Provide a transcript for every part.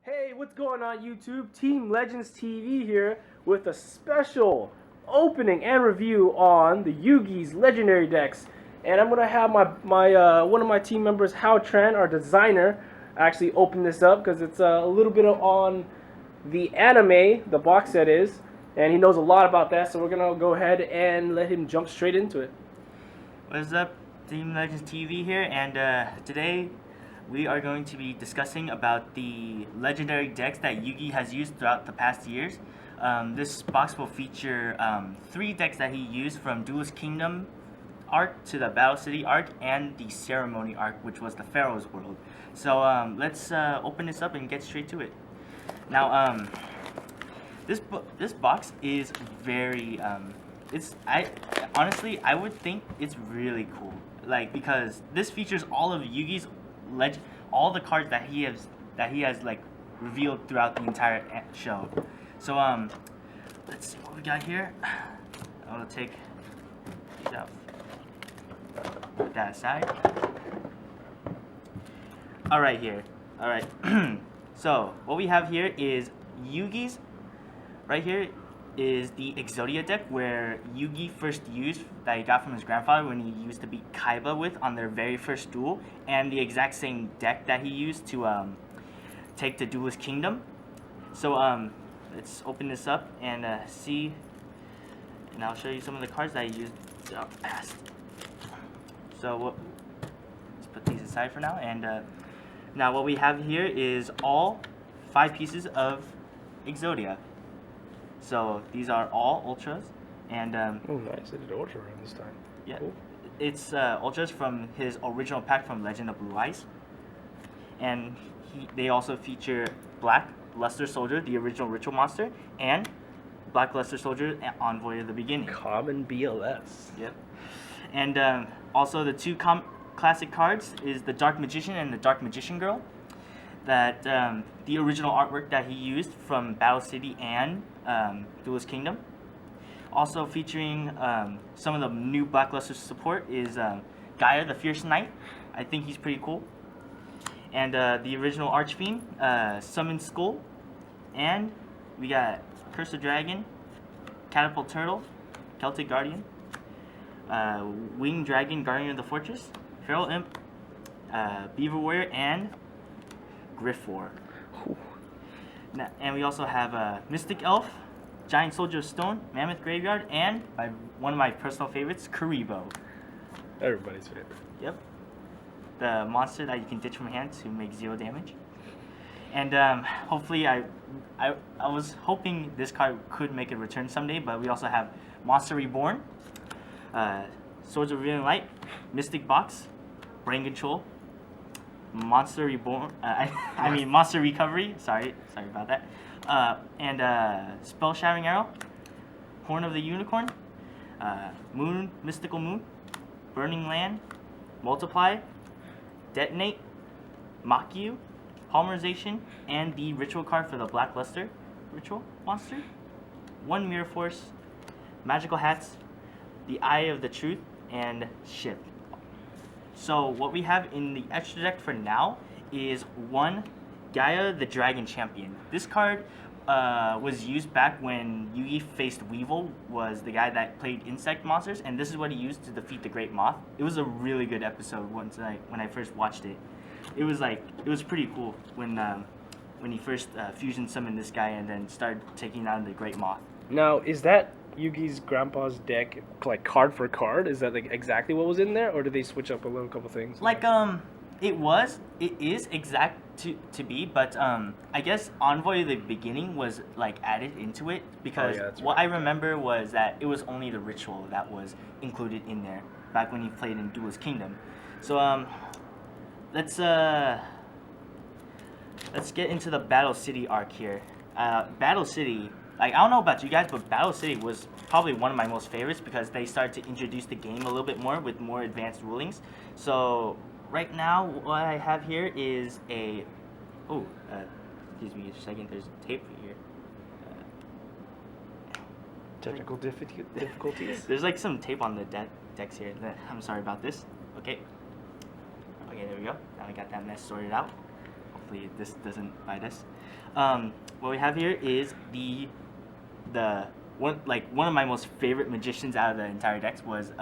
Hey, what's going on YouTube? Team Legends TV here with a special opening and review on the Yugi's legendary decks. And I'm gonna have my one of my team members, Hao Tran, our designer, actually open this up because it's a little bit on the anime, the box set is, and he knows a lot about that. So we're gonna go ahead and let him jump straight into it. What's up, Team Legends TV here, and today we are going to be discussing about the legendary decks that Yugi has used throughout the past years. This box will feature 3 decks that he used from Duelist Kingdom arc to the Battle City arc and the Ceremonial arc, which was the Pharaoh's World. So let's open this up and get straight to it. Now, this box is very honestly, I would think it's really cool, like, because this features all of Yugi's all the cards that he has like revealed throughout the entire show. So let's see what we got here. I'll take these out, put that aside. All right, so what we have here is Yugi's. Right here is the Exodia deck, where Yugi first used, that he got from his grandfather when he used to beat Kaiba with on their very first duel, and the exact same deck that he used to take the Duelist Kingdom. So let's open this up and see, and I'll show you some of the cards that he used past. So let's put these aside for now, and now what we have here is all 5 pieces of Exodia. So these are all ultras, and Oh, nice! They did ultra run this time. yeah, Cool. it's ultras from his original pack from Legend of Blue Eyes, and they also feature Black Luster Soldier, the original Ritual Monster, and Black Luster Soldier, Envoy of the Beginning. Common BLS. Yep, and also the 2 classic cards is the Dark Magician and the Dark Magician Girl. That the original artwork that he used from Battle City and Duelist Kingdom. Also featuring some of the new Black Luster support is Gaia, the Fierce Knight. I think he's pretty cool. And the original Archfiend, Summon Skull, and we got Curse of Dragon, Catapult Turtle, Celtic Guardian, Winged Dragon, Guardian of the Fortress, Feral Imp, Beaver Warrior, and Griffwar. Now, and we also have Mystic Elf, Giant Soldier of Stone, Mammoth Graveyard, and one of my personal favorites, Kuribo. Everybody's favorite. Yep. The monster that you can ditch from hand to make 0 damage. And hopefully, I was hoping this card could make a return someday, but we also have Monster Reborn, Swords of Revealing Light, Mystic Box, Brain Control, Monster Reborn, I mean Monster Recovery, sorry about that, and Spell Shattering Arrow, Horn of the Unicorn, Moon, Mystical Moon, Burning Land, Multiply, Detonate, Mock You, Polymerization, and the Ritual card for the Black Luster Ritual Monster, 1 Mirror Force, Magical Hats, the Eye of the Truth, and Ship. So what we have in the extra deck for now is 1 Gaia, the Dragon Champion. This card was used back when Yugi faced Weevil, was the guy that played insect monsters, and this is what he used to defeat the Great Moth. It was a really good episode when I first watched it. It was pretty cool when he first fusion summoned this guy and then started taking down the Great Moth. Now, is that Yugi's grandpa's deck, like, card for card? Is that like exactly what was in there, or did they switch up a little couple things? Like it is exact to be, but I guess Envoy of the Beginning was like added into it because what I remember was that it was only the ritual that was included in there back when he played in Duelist Kingdom. So let's get into the Battle City arc here. Battle City, like, I don't know about you guys, but Battle City was probably one of my most favorites because they started to introduce the game a little bit more with more advanced rulings. So right now, what I have here is a excuse me a second. There's tape here. Technical difficulties. There's like some tape on the decks here. I'm sorry about this. Okay, there we go. Now I got that mess sorted out. hopefully this doesn't bite us. What we have here is the one of my most favorite magicians out of the entire decks was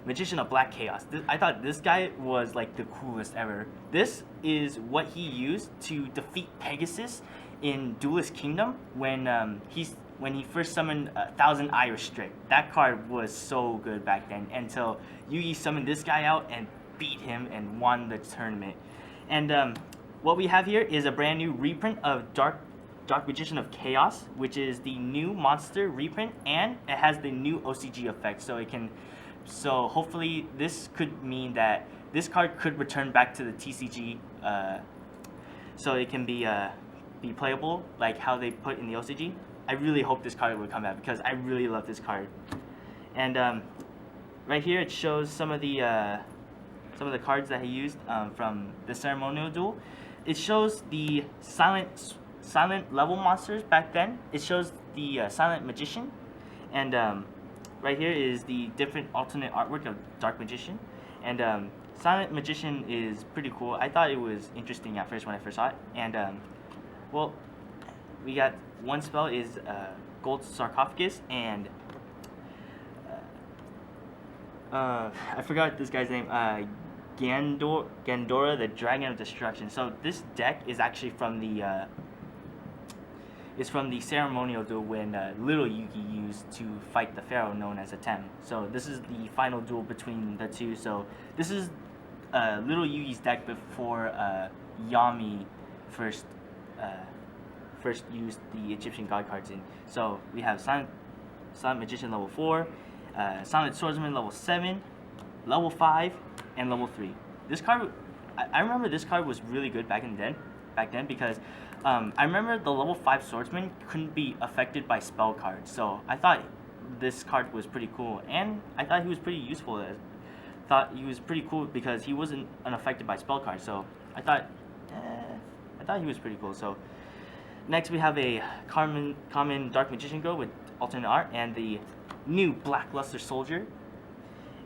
Magician of Black Chaos. I thought this guy was like the coolest ever. This is what he used to defeat Pegasus in Duelist Kingdom when he first summoned 1,000 Irish Strip. That card was so good back then until Yugi summoned this guy out and beat him and won the tournament. And what we have here is a brand new reprint of Dark Magician of Chaos, which is the new monster reprint, and it has the new OCG effect. So hopefully this could mean that this card could return back to the TCG, so it can be playable like how they put in the OCG. I really hope this card would come back because I really love this card. And right here it shows some of the cards that he used from the Ceremonial duel. It shows the silent level monsters back then. It shows the Silent Magician, and right here is the different alternate artwork of Dark Magician. And Silent Magician is pretty cool. I thought it was interesting at first when I first saw it. And well, we got one spell is Gold Sarcophagus, and I forgot this guy's name. Gandora, the Dragon of Destruction. So this deck is actually from the Ceremonial duel when Little Yugi used to fight the Pharaoh known as Atem. So this is the final duel between the two. So this is Little Yugi's deck before Yami first used the Egyptian god cards in. So we have Silent Magician level 4, Silent Swordsman level 7, level 5, and level 3. This card, I remember this card was really good back then because I remember the level 5 swordsman couldn't be affected by spell cards, so I thought this card was pretty cool, and I thought he was pretty useful. I thought he was pretty cool because he wasn't unaffected by spell cards, so I thought he was pretty cool. So next we have a common Dark Magician Girl with alternate art and the new Blackluster Soldier,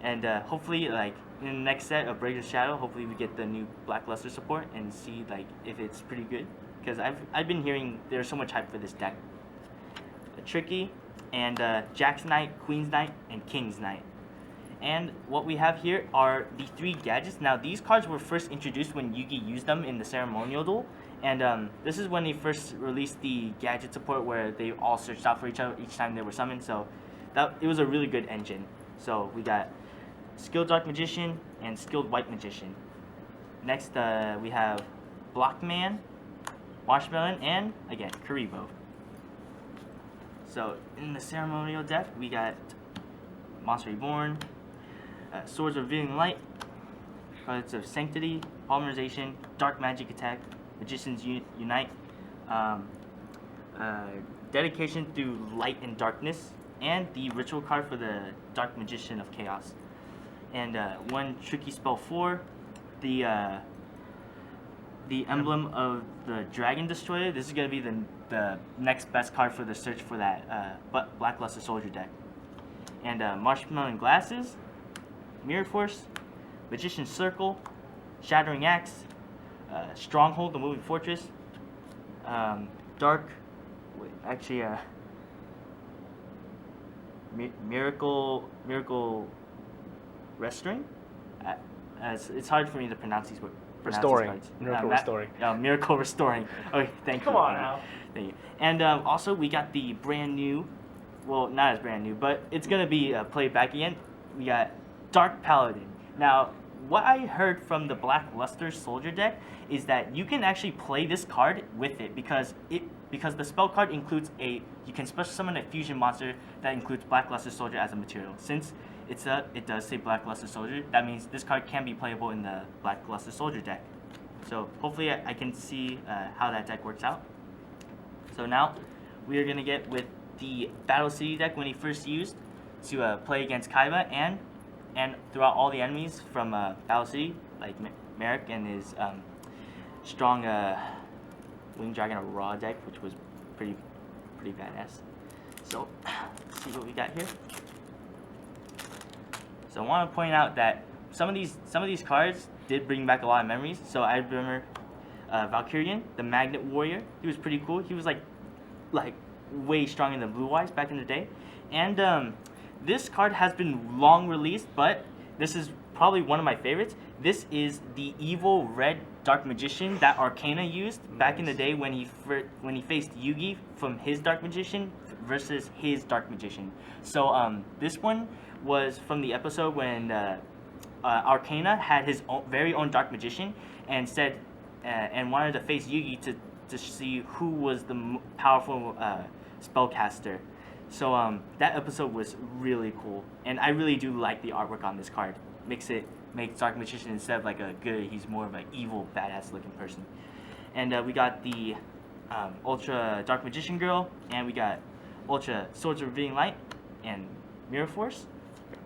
and hopefully like in the next set of Breaker's Shadow, hopefully we get the new Blackluster support and see like if it's pretty good. Because I've been hearing there's so much hype for this deck. Tricky, and Jack's Knight, Queen's Knight, and King's Knight. And what we have here are the 3 gadgets. Now these cards were first introduced when Yugi used them in the Ceremonial duel, and this is when he first released the gadget support where they all searched out for each other each time they were summoned. So it was a really good engine. So we got Skilled Dark Magician and Skilled White Magician. Next we have Blockman, Marshmallow, and again Karibo. So in the Ceremonial deck we got Monster Reborn, Swords of Revealing Light, Cards of Sanctity, Polymerization, Dark Magic Attack, Magicians Unite, Dedication through Light and Darkness, and the Ritual card for the Dark Magician of Chaos. And one Tricky Spell 4, the emblem of the Dragon Destroyer. This is going to be the next best card for the search for that Blackluster Soldier deck. And Marshmallow Glasses, Mirror Force, Magician's Circle, Shattering Axe, Stronghold, the Moving Fortress, Miracle Restoring. It's hard for me to pronounce these words. Restoring. Miracle Restoring. Miracle Restoring. Okay, thank you. Come on now. Thank you. And also we got the brand new, well, not as brand new, but it's going to be played back again. We got Dark Paladin. Now, what I heard from the Blackluster Soldier deck is that you can actually play this card with it because the spell card includes you can special summon a fusion monster that includes Blackluster Soldier as a material. Since it does say Blackluster Soldier, that means this card can be playable in the Blackluster Soldier deck. So hopefully I can see how that deck works out. So now we are going to get with the Battle City deck when he first used to play against Kaiba and throughout all the enemies from Battle City, like Merrick and his strong Winged Dragon of Raw deck, which was pretty badass. So let's see what we got here. So I want to point out that some of these cards did bring back a lot of memories. So I remember Valkyrian, the Magnet Warrior. He was pretty cool. He was like way stronger than Blue Eyes back in the day. And this card has been long released, but this is probably one of my favorites. This is the evil red Dark Magician that Arcana used back in the day when he faced Yugi from his Dark Magician versus his Dark Magician. So this one was from the episode when Arcana had his very own Dark Magician and said and wanted to face Yugi to see who was the powerful spellcaster. So that episode was really cool, and I really do like the artwork on this card. Makes Dark Magician, instead of like a good, he's more of an evil, badass looking person. And we got the Ultra Dark Magician Girl, and we got Ultra Swords of Revealing Light and Mirror Force.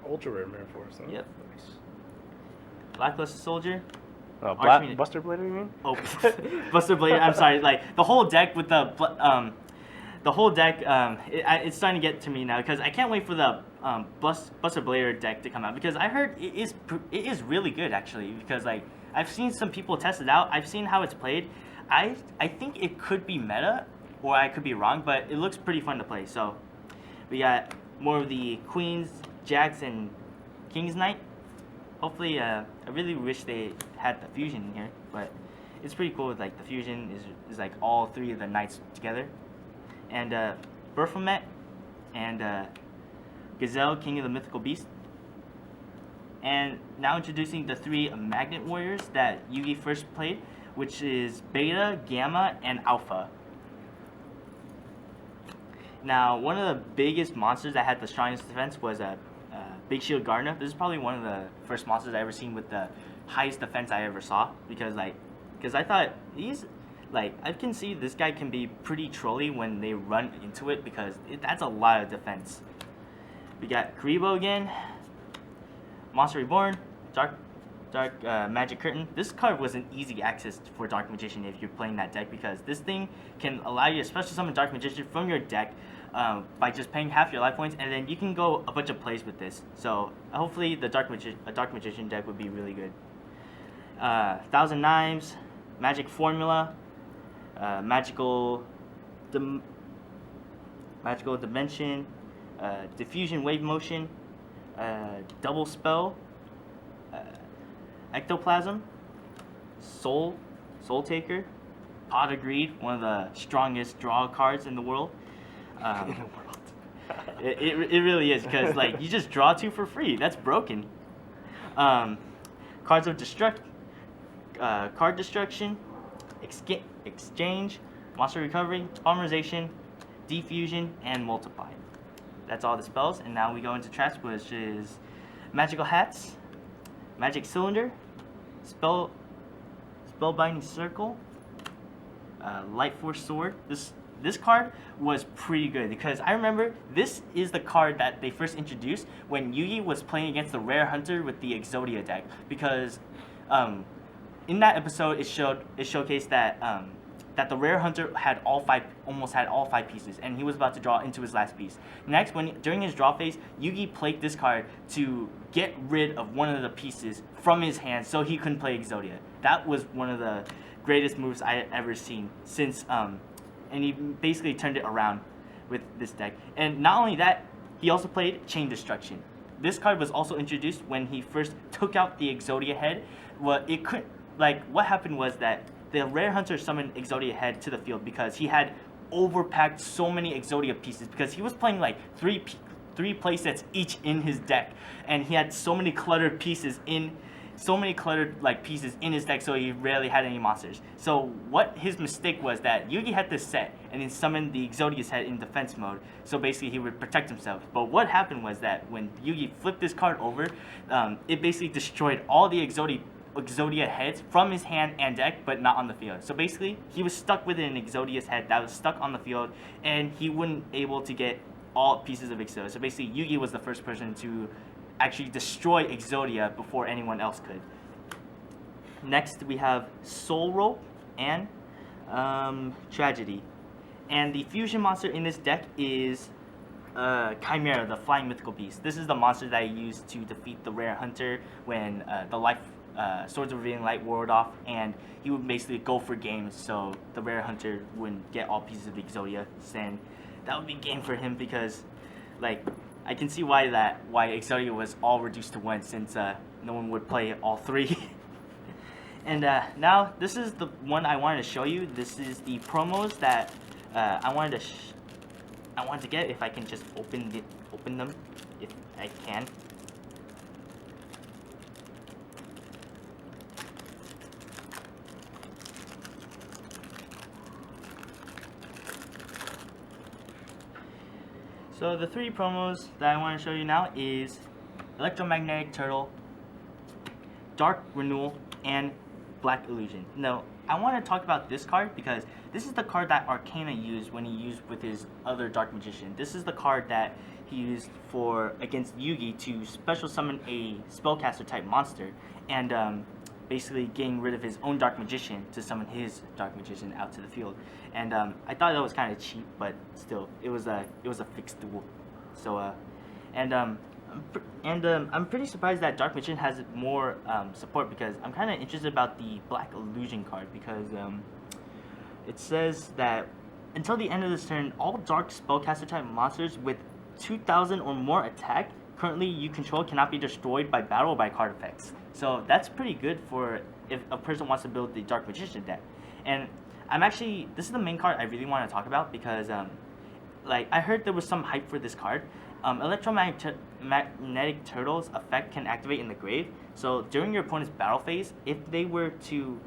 Ultra rare Mirror Force. Huh? Yep. Nice. Lackluster Soldier. Buster Blader, you mean? Oh, Buster Blader. I'm sorry. Like the whole deck with the whole deck. It's starting to get to me now because I can't wait for the Buster Blader deck to come out, because I heard it is really good actually, because like I've seen some people test it out. I've seen how it's played. I think it could be meta, or I could be wrong, but it looks pretty fun to play. So we got more of the Queens, Jacks, and King's Knight. Hopefully, I really wish they had the fusion in here, but it's pretty cool. Like the fusion is like all three of the knights together, and Baphomet and Gazelle, King of the Mythical Beast. And now introducing the three Magnet Warriors that Yugi first played, which is Beta, Gamma, and Alpha. Now, one of the biggest monsters that had the strongest defense was Big Shield Gardner. This is probably one of the first monsters I ever seen with the highest defense I ever saw, because I thought I can see this guy can be pretty trolly when they run into it, because that's a lot of defense. We got Karibo again, Monster Reborn, Dark Magic Curtain. This card was an easy access for Dark Magician if you're playing that deck, because this thing can allow you to special summon Dark Magician from your deck by just paying half your life points, and then you can go a bunch of plays with this. So hopefully the Dark Magician deck would be really good. Thousand Knives, Magic Formula, Magical Dimension, Diffusion Wave Motion, Double Spell, Ectoplasm, Soul Taker, Pot of Greed, one of the strongest draw cards in the world. It really is, because like you just draw two for free. That's broken. Cards of Card Destruction, Exchange, Monster Recovery, Polymerization, Defusion, and Multiply. That's all the spells, and now we go into traps, which is Magical Hats, Magic Cylinder, Spellbinding Circle, Light Force Sword. This card was pretty good, because I remember this is the card that they first introduced when Yugi was playing against the Rare Hunter with the Exodia deck, because in that episode it showcased that the Rare Hunter had almost had all five pieces, and he was about to draw into his last piece. Next, during his draw phase, Yugi played this card to get rid of one of the pieces from his hand so he couldn't play Exodia. That was one of the greatest moves I had ever seen since, and he basically turned it around with this deck. And not only that, he also played Chain Destruction. This card was also introduced when he first took out the Exodia head. What happened was that the Rare Hunter summoned Exodia head to the field because he had overpacked so many Exodia pieces, because he was playing like three playsets each in his deck, and he had so many cluttered pieces in his deck, so he rarely had any monsters. So what his mistake was that Yugi had this set and then summoned the Exodia's head in defense mode, so basically he would protect himself. But what happened was that when Yugi flipped this card over, it basically destroyed all the Exodia heads from his hand and deck, but not on the field. So basically, he was stuck with an Exodia's head that was stuck on the field, and he wasn't able to get all pieces of Exodia. So basically, Yugi was the first person to actually destroy Exodia before anyone else could. Next, we have Soul Rope and Tragedy. And the fusion monster in this deck is Chimera, the Flying Mythical Beast. This is the monster that I used to defeat the Rare Hunter when the Life Swords of Revealing Light ward off, and he would basically go for games so the rare hunter wouldn't get all pieces of the Exodia, and that would be game for him because, like, I can see why Exodia was all reduced to 1 since no one would play all 3. And now this is the one I wanted to show you. This is the promos that I wanted to get. If I can just open them, if I can. So the 3 promos that I want to show you now is Electromagnetic Turtle, Dark Renewal, and Black Illusion. Now, I want to talk about this card because this is the card that Arcana used when he used with his other Dark Magician. This is the card that he used against Yugi to special summon a spellcaster type monster, and basically getting rid of his own Dark Magician to summon his Dark Magician out to the field. And I thought that was kind of cheap, but still, it was a fixed duel. So I'm pretty surprised that Dark Magician has more support because I'm kind of interested about the Black Illusion card because it says that until the end of this turn, all Dark Spellcaster type monsters with 2,000 or more attack currently you control cannot be destroyed by battle or by card effects. So that's pretty good for if a person wants to build the Dark Magician deck. And this is the main card I really want to talk about because like I heard there was some hype for this card. Electromagnetic Turtle's effect can activate in the grave. So during your opponent's battle phase, if they were to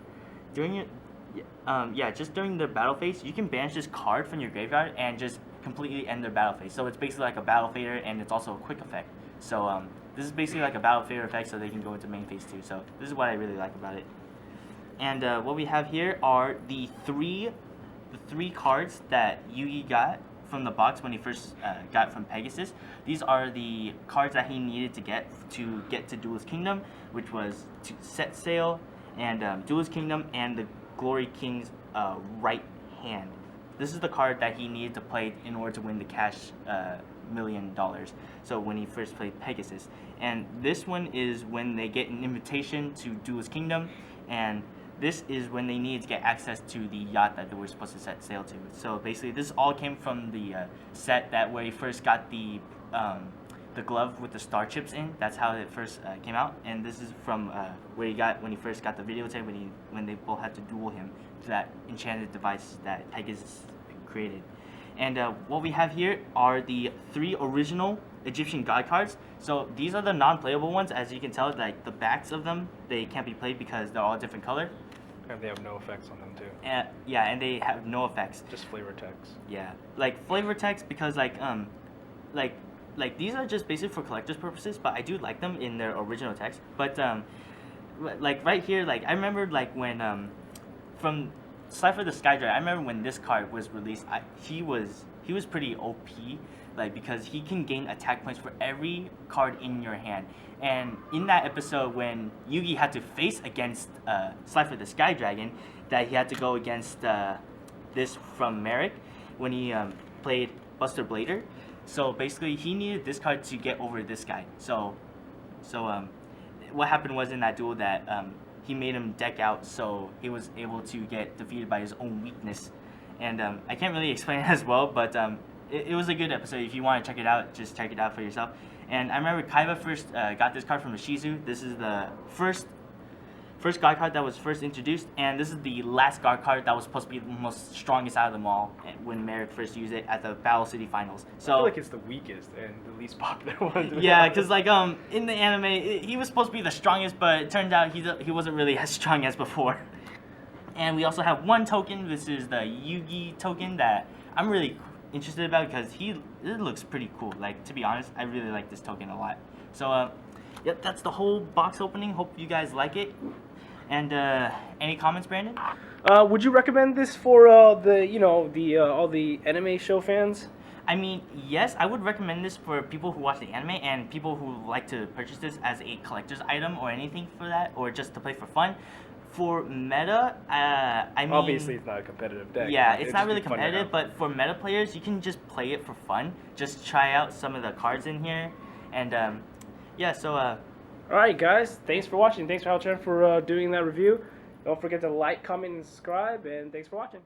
during the battle phase, you can banish this card from your graveyard and just completely end their battle phase. So it's basically like a battle fader, and it's also a quick effect. So this is basically like a battle fader effect, so they can go into main phase too. So this is what I really like about it. And what we have here are the three cards that Yugi got from the box when he first got from Pegasus. These are the cards that he needed to get to Duelist Kingdom, which was to Set Sail and Duelist Kingdom and the Glory King's right hand. This is the card that he needed to play in order to win the cash $1 million. So when he first played Pegasus, and this one is when they get an invitation to Duelist Kingdom, and this is when they needed to get access to the yacht that they were supposed to set sail to. So basically, this all came from the set that where he first got the glove with the star chips in. That's how it first came out. And this is from where he got when he first got the videotape when they both had to duel him to that enchanted device that Pegasus created. And what we have here are the 3 original Egyptian god cards. So these are the non-playable ones. As you can tell, like the backs of them, they can't be played because they're all different color. And they have no effects on them too. And they have no effects. Just flavor text. Yeah, like flavor text because like these are just basically for collector's purposes, but I do like them in their original text. But like right here, like I remember like when from Cypher the Skydragon, I remember when this card was released, he was pretty OP, like because he can gain attack points for every card in your hand. And in that episode when Yugi had to face against Cypher the Skydragon, that he had to go against this from Merrick when he played Buster Blader. So basically he needed this card to get over this guy. So what happened was in that duel that he made him deck out, so he was able to get defeated by his own weakness. And I can't really explain it as well, but it was a good episode. If you want to check it out, just check it out for yourself. And I remember Kaiba first got this card from Shizu. This is the first god card that was first introduced, and this is the last god card that was supposed to be the most strongest out of them all when Merrick first used it at the Battle City Finals. So I feel like it's the weakest and the least popular one. Yeah, because like in the anime he was supposed to be the strongest, but it turned out he wasn't really as strong as before. And we also have one token. This is the Yugi token that I'm really interested about because it looks pretty cool. Like, to be honest, I really like this token a lot. So yep, that's the whole box opening. Hope you guys like it. And any comments, Brandon? Would you recommend this for all the anime show fans? I mean, yes, I would recommend this for people who watch the anime and people who like to purchase this as a collector's item or anything for that, or just to play for fun. For meta, I mean, obviously it's not a competitive deck. Yeah, it's not really competitive, but for meta players, you can just play it for fun. Just try out some of the cards in here, and yeah. So Alright guys, thanks for watching. Thanks for Halchan for doing that review. Don't forget to like, comment, and subscribe, and thanks for watching.